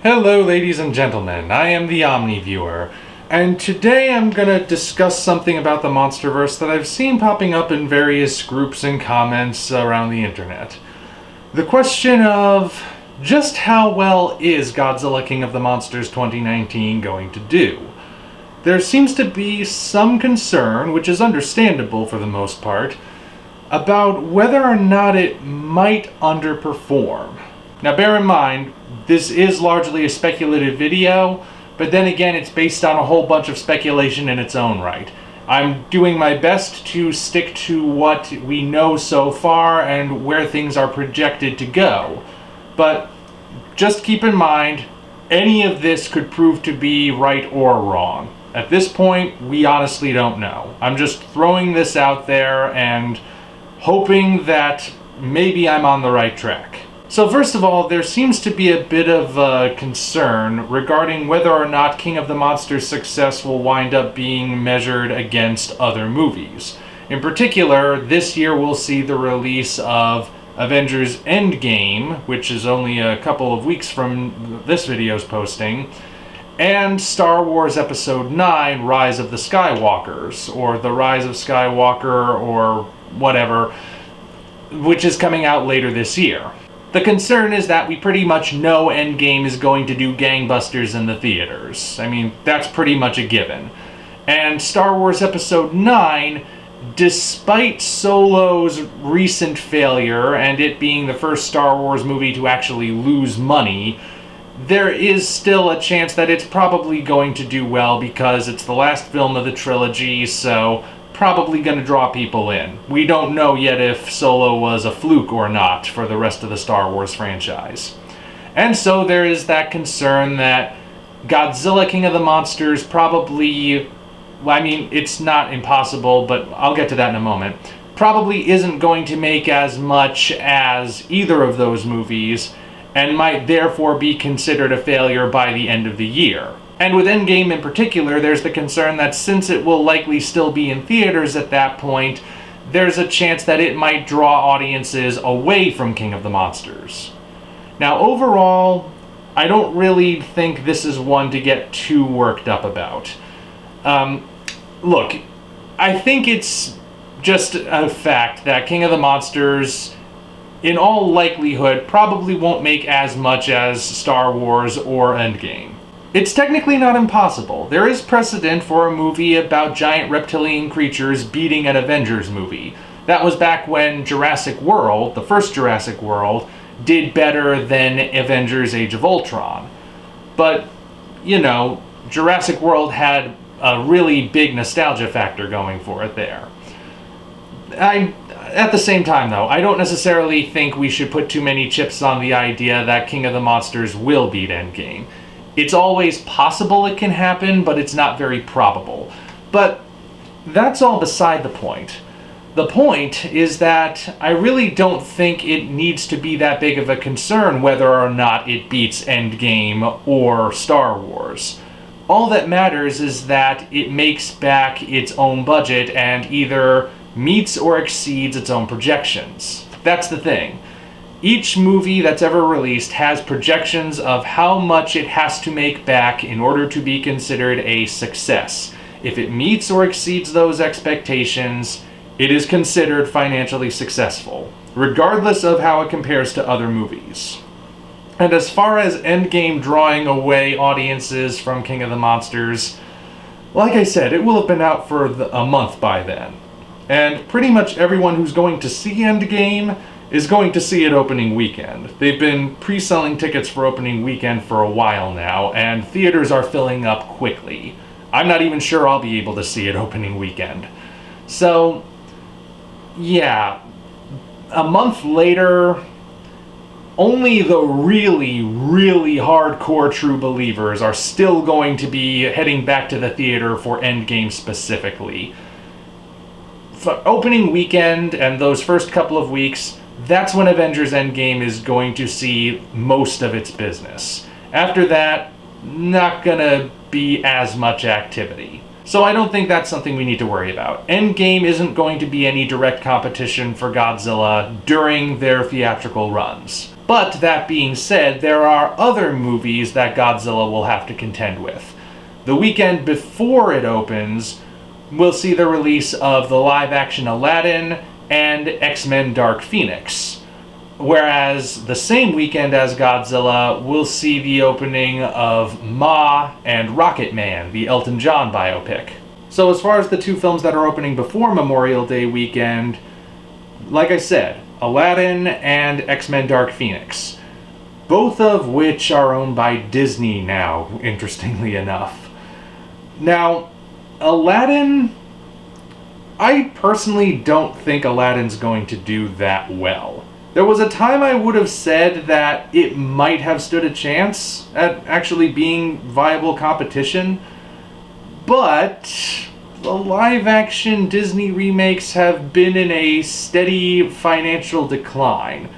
Hello ladies and gentlemen, I am the Omni Viewer, and today I'm gonna discuss something about the Monsterverse that I've seen popping up in various groups and comments around the internet. The question of just how well is Godzilla King of the Monsters 2019 going to do? There seems to be some concern, which is understandable for the most part, about whether or not it might underperform. Now bear in mind, this is largely a speculative video, but then again it's based on a whole bunch of speculation in its own right. I'm doing my best to stick to what we know so far and where things are projected to go. But just keep in mind, any of this could prove to be right or wrong. At this point, we honestly don't know. I'm just throwing this out there and hoping that maybe I'm on the right track. So first of all, there seems to be a bit of a concern regarding whether or not King of the Monsters' success will wind up being measured against other movies. In particular, this year we'll see the release of Avengers Endgame, which is only a couple of weeks from this video's posting, and Star Wars Episode 9, Rise of the Skywalkers, or The Rise of Skywalker, or whatever, which is coming out later this year. The concern is that we pretty much know Endgame is going to do gangbusters in the theaters. I mean, that's pretty much a given. And Star Wars Episode 9, despite Solo's recent failure and it being the first Star Wars movie to actually lose money, there is still a chance that it's probably going to do well because it's the last film of the trilogy, so probably going to draw people in. We don't know yet if Solo was a fluke or not for the rest of the Star Wars franchise. And so there is that concern that Godzilla King of the Monsters probably, well, I mean, it's not impossible, but I'll get to that in a moment, probably isn't going to make as much as either of those movies and might therefore be considered a failure by the end of the year. And with Endgame in particular, there's the concern that since it will likely still be in theaters at that point, there's a chance that it might draw audiences away from King of the Monsters. Now overall, I don't really think this is one to get too worked up about. Look, I think it's just a fact that King of the Monsters, in all likelihood, probably won't make as much as Star Wars or Endgame. It's technically not impossible. There is precedent for a movie about giant reptilian creatures beating an Avengers movie. That was back when Jurassic World, the first Jurassic World, did better than Avengers Age of Ultron. But, you know, Jurassic World had a really big nostalgia factor going for it there. At the same time, though, I don't necessarily think we should put too many chips on the idea that King of the Monsters will beat Endgame. It's always possible it can happen, but it's not very probable. But that's all beside the point. The point is that I really don't think it needs to be that big of a concern whether or not it beats Endgame or Star Wars. All that matters is that it makes back its own budget and either meets or exceeds its own projections. That's the thing. Each movie that's ever released has projections of how much it has to make back in order to be considered a success. If it meets or exceeds those expectations, it is considered financially successful, regardless of how it compares to other movies. And as far as Endgame drawing away audiences from King of the Monsters, like I said, it will have been out for a month by then. And pretty much everyone who's going to see Endgame is going to see it opening weekend. They've been pre-selling tickets for opening weekend for a while now, and theaters are filling up quickly. I'm not even sure I'll be able to see it opening weekend. So, yeah, a month later, only the really, really hardcore true believers are still going to be heading back to the theater for Endgame specifically. For opening weekend and those first couple of weeks, that's when Avengers Endgame is going to see most of its business. After that, not gonna be as much activity. So I don't think that's something we need to worry about. Endgame isn't going to be any direct competition for Godzilla during their theatrical runs. But that being said, there are other movies that Godzilla will have to contend with. The weekend before it opens, we'll see the release of the live-action Aladdin and X-Men Dark Phoenix. Whereas the same weekend as Godzilla, we'll see the opening of Ma and Rocket Man, the Elton John biopic. So as far as the two films that are opening before Memorial Day weekend, like I said, Aladdin and X-Men Dark Phoenix. Both of which are owned by Disney now, interestingly enough. Now, Aladdin, I personally don't think Aladdin's going to do that well. There was a time I would have said that it might have stood a chance at actually being viable competition, but the live-action Disney remakes have been in a steady financial decline.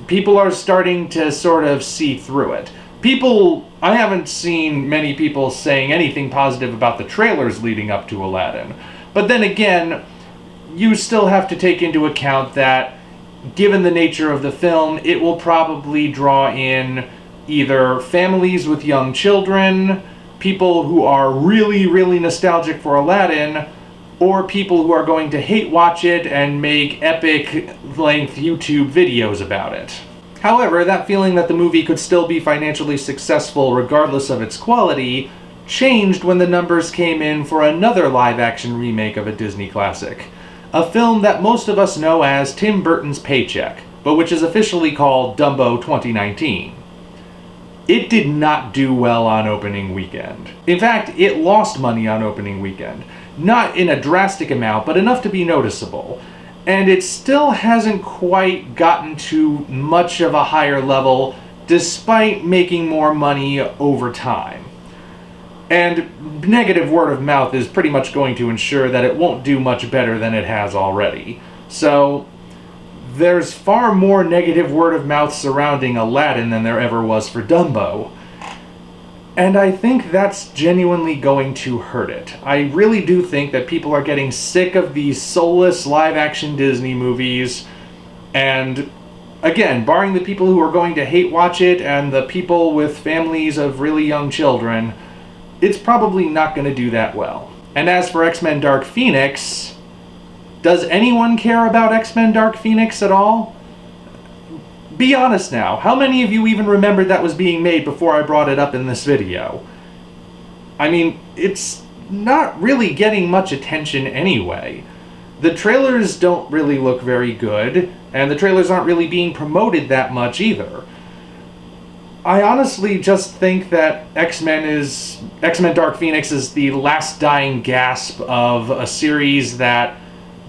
People are starting to sort of see through it. I haven't seen many people saying anything positive about the trailers leading up to Aladdin. But then again, you still have to take into account that given the nature of the film, it will probably draw in either families with young children, people who are really, really nostalgic for Aladdin, or people who are going to hate watch it and make epic-length YouTube videos about it. However, that feeling that the movie could still be financially successful regardless of its quality changed when the numbers came in for another live-action remake of a Disney classic. A film that most of us know as Tim Burton's Paycheck, but which is officially called Dumbo 2019. It did not do well on opening weekend. In fact, it lost money on opening weekend. Not in a drastic amount, but enough to be noticeable. And it still hasn't quite gotten to much of a higher level, despite making more money over time. And negative word of mouth is pretty much going to ensure that it won't do much better than it has already. So there's far more negative word of mouth surrounding Aladdin than there ever was for Dumbo. And I think that's genuinely going to hurt it. I really do think that people are getting sick of these soulless live-action Disney movies. And again, barring the people who are going to hate watch it and the people with families of really young children, it's probably not going to do that well. And as for X-Men Dark Phoenix, does anyone care about X-Men Dark Phoenix at all? Be honest now, how many of you even remembered that was being made before I brought it up in this video? I mean, it's not really getting much attention anyway. The trailers don't really look very good, and the trailers aren't really being promoted that much either. I honestly just think that X-Men Dark Phoenix is the last dying gasp of a series that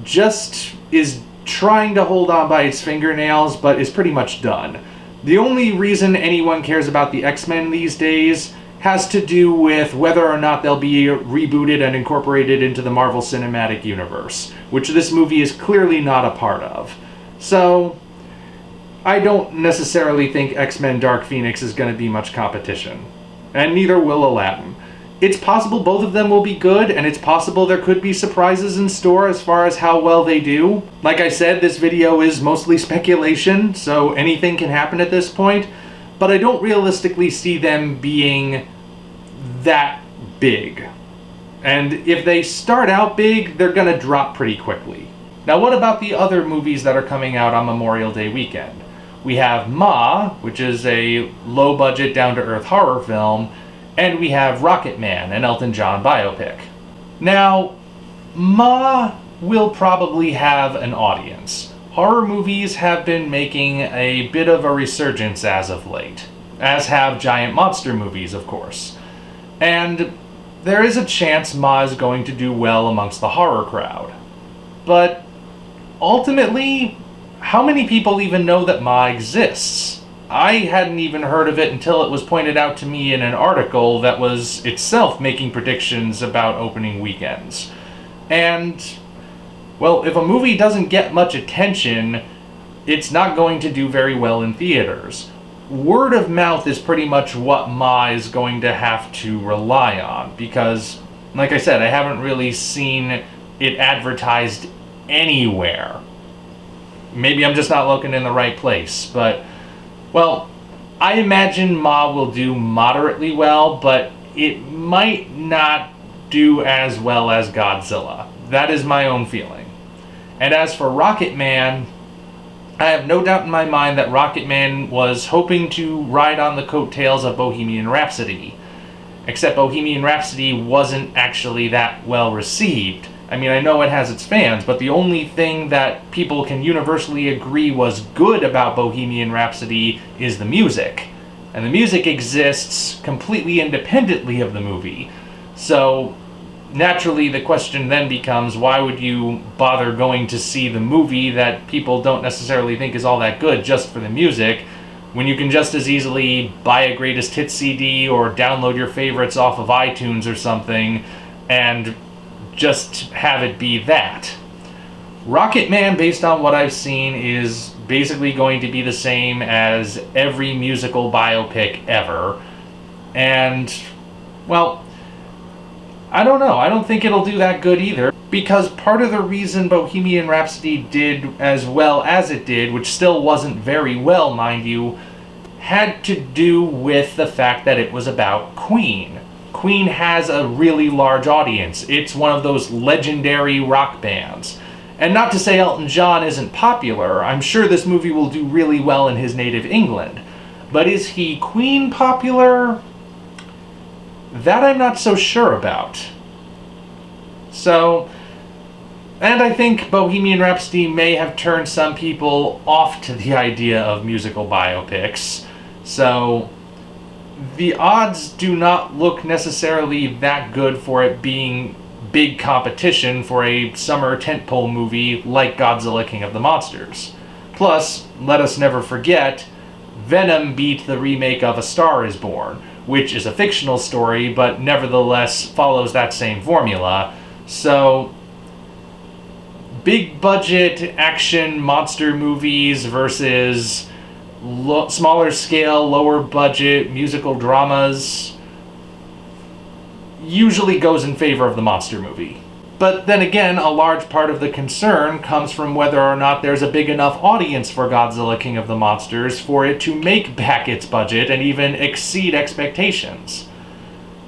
just is trying to hold on by its fingernails, but is pretty much done. The only reason anyone cares about the X-Men these days has to do with whether or not they'll be rebooted and incorporated into the Marvel Cinematic Universe, which this movie is clearly not a part of. So I don't necessarily think X-Men Dark Phoenix is going to be much competition. And neither will Aladdin. It's possible both of them will be good, and it's possible there could be surprises in store as far as how well they do. Like I said, this video is mostly speculation, so anything can happen at this point, but I don't realistically see them being that big. And if they start out big, they're going to drop pretty quickly. Now, what about the other movies that are coming out on Memorial Day weekend? We have Ma, which is a low-budget, down-to-earth horror film, and we have Rocket Man, an Elton John biopic. Now, Ma will probably have an audience. Horror movies have been making a bit of a resurgence as of late, as have giant monster movies, of course. And there is a chance Ma is going to do well amongst the horror crowd. But ultimately, how many people even know that Ma exists? I hadn't even heard of it until it was pointed out to me in an article that was itself making predictions about opening weekends. And, well, if a movie doesn't get much attention, it's not going to do very well in theaters. Word of mouth is pretty much what Ma is going to have to rely on, because, like I said, I haven't really seen it advertised anywhere. Maybe I'm just not looking in the right place, but Well, I imagine Ma will do moderately well, but it might not do as well as Godzilla. That is my own feeling. And as for Rocket Man, I have no doubt in my mind that Rocket Man was hoping to ride on the coattails of Bohemian Rhapsody. Except Bohemian Rhapsody wasn't actually that well received. I mean, I know it has its fans, but the only thing that people can universally agree was good about Bohemian Rhapsody is the music. And the music exists completely independently of the movie. So, naturally, the question then becomes, why would you bother going to see the movie that people don't necessarily think is all that good just for the music, when you can just as easily buy a greatest hits CD or download your favorites off of iTunes or something and just have it be that. Rocket Man, based on what I've seen, is basically going to be the same as every musical biopic ever. And, well, I don't know. I don't think it'll do that good either, because part of the reason Bohemian Rhapsody did as well as it did, which still wasn't very well, mind you, had to do with the fact that it was about Queen. Queen has a really large audience. It's one of those legendary rock bands. And not to say Elton John isn't popular. I'm sure this movie will do really well in his native England. But is he Queen popular? That I'm not so sure about. So, and I think Bohemian Rhapsody may have turned some people off to the idea of musical biopics. So, the odds do not look necessarily that good for it being big competition for a summer tentpole movie like Godzilla King of the Monsters. Plus, let us never forget, Venom beat the remake of A Star is Born, which is a fictional story, but nevertheless follows that same formula. So, big budget action monster movies versus smaller scale, lower budget musical dramas usually goes in favor of the monster movie. But then again, a large part of the concern comes from whether or not there's a big enough audience for Godzilla King of the Monsters for it to make back its budget and even exceed expectations.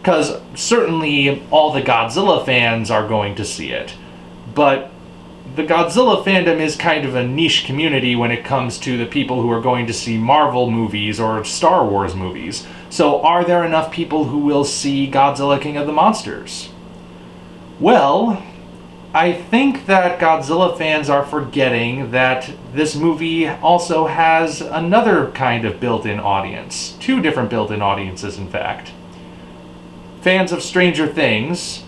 Because certainly all the Godzilla fans are going to see it, but the Godzilla fandom is kind of a niche community when it comes to the people who are going to see Marvel movies or Star Wars movies. So are there enough people who will see Godzilla King of the Monsters? Well, I think that Godzilla fans are forgetting that this movie also has another kind of built-in audience. Two different built-in audiences, in fact. Fans of Stranger Things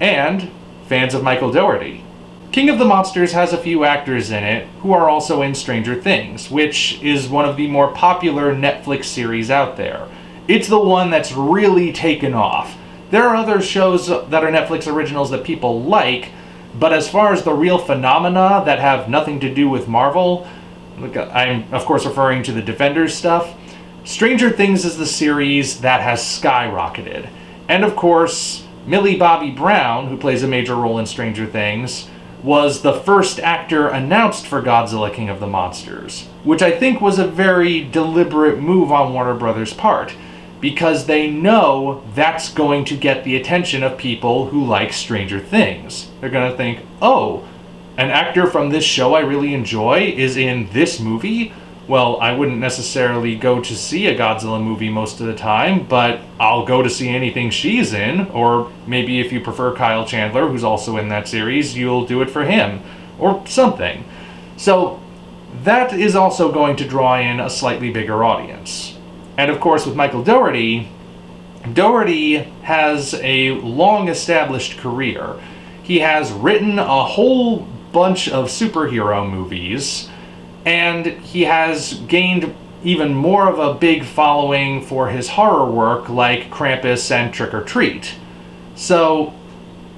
and fans of Michael Dougherty. King of the Monsters has a few actors in it who are also in Stranger Things, which is one of the more popular Netflix series out there. It's the one that's really taken off. There are other shows that are Netflix originals that people like, but as far as the real phenomena that have nothing to do with Marvel, I'm of course referring to the Defenders stuff, Stranger Things is the series that has skyrocketed. And of course, Millie Bobby Brown, who plays a major role in Stranger Things, was the first actor announced for Godzilla King of the Monsters, which I think was a very deliberate move on Warner Brothers' part, because they know that's going to get the attention of people who like Stranger Things. They're going to think, oh, an actor from this show I really enjoy is in this movie? Well, I wouldn't necessarily go to see a Godzilla movie most of the time, but I'll go to see anything she's in, or maybe if you prefer Kyle Chandler, who's also in that series, you'll do it for him, or something. So that is also going to draw in a slightly bigger audience. And of course, with Michael Dougherty, Dougherty has a long-established career. He has written a whole bunch of superhero movies, and he has gained even more of a big following for his horror work like Krampus and Trick or Treat. So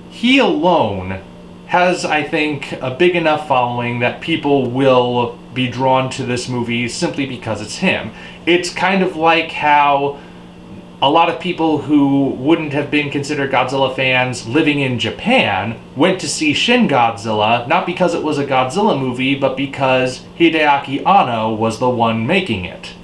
he alone has, I think, a big enough following that people will be drawn to this movie simply because it's him. It's kind of like how a lot of people who wouldn't have been considered Godzilla fans living in Japan went to see Shin Godzilla, not because it was a Godzilla movie, but because Hideaki Anno was the one making it.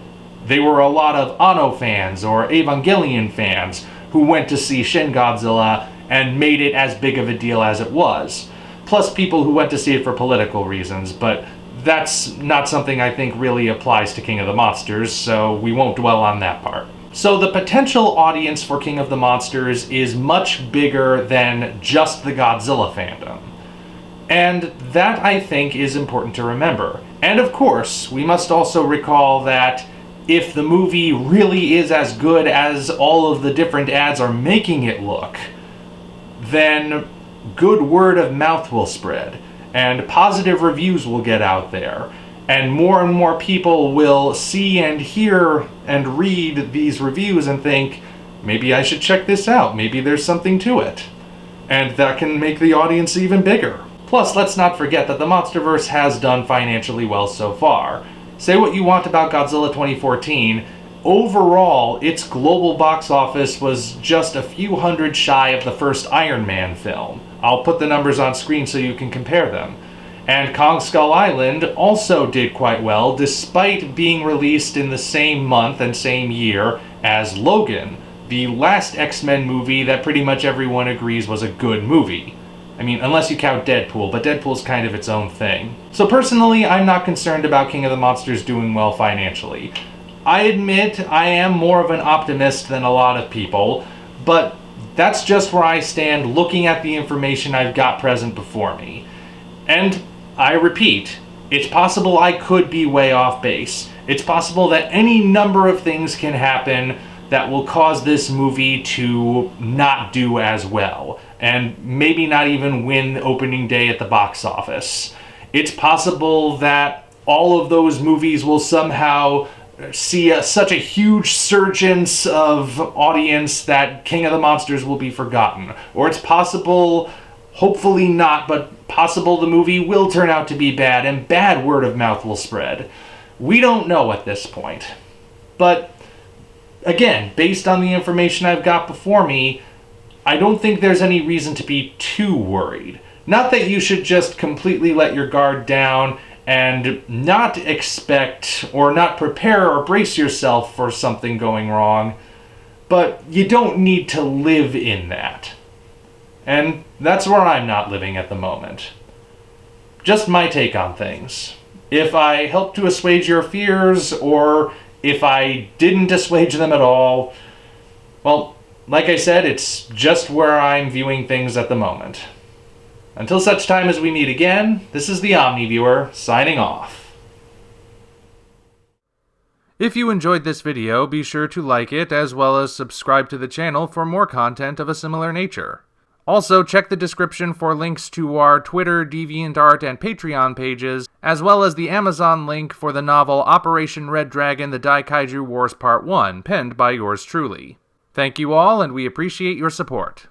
They were a lot of Anno fans or Evangelion fans who went to see Shin Godzilla and made it as big of a deal as it was. Plus people who went to see it for political reasons, but that's not something I think really applies to King of the Monsters, so we won't dwell on that part. So the potential audience for King of the Monsters is much bigger than just the Godzilla fandom. And that, I think, is important to remember. And of course, we must also recall that if the movie really is as good as all of the different ads are making it look, then good word of mouth will spread, and positive reviews will get out there, and more people will see and hear and read these reviews and think, maybe I should check this out, maybe there's something to it. And that can make the audience even bigger. Plus, let's not forget that the Monsterverse has done financially well so far. Say what you want about Godzilla 2014, overall, its global box office was just a few hundred shy of the first Iron Man film. I'll put the numbers on screen so you can compare them. And Kong Skull Island also did quite well, despite being released in the same month and same year as Logan, the last X-Men movie that pretty much everyone agrees was a good movie. I mean, unless you count Deadpool, but Deadpool's kind of its own thing. So personally, I'm not concerned about King of the Monsters doing well financially. I admit I am more of an optimist than a lot of people, but that's just where I stand looking at the information I've got present before me. And I repeat, it's possible I could be way off base. It's possible that any number of things can happen that will cause this movie to not do as well, and maybe not even win opening day at the box office. It's possible that all of those movies will somehow see such a huge surgence of audience that King of the Monsters will be forgotten. Or it's possible, hopefully not, but possible the movie will turn out to be bad and bad word of mouth will spread. We don't know at this point. But again, based on the information I've got before me, I don't think there's any reason to be too worried. Not that you should just completely let your guard down and not expect or not prepare or brace yourself for something going wrong, but you don't need to live in that. And that's where I'm not living at the moment. Just my take on things. If I helped to assuage your fears, or if I didn't assuage them at all, well, like I said, it's just where I'm viewing things at the moment. Until such time as we meet again, this is the OmniViewer, signing off. If you enjoyed this video, be sure to like it, as well as subscribe to the channel for more content of a similar nature. Also, check the description for links to our Twitter, DeviantArt, and Patreon pages, as well as the Amazon link for the novel Operation Red Dragon: The Daikaiju Wars Part 1, penned by yours truly. Thank you all, and we appreciate your support.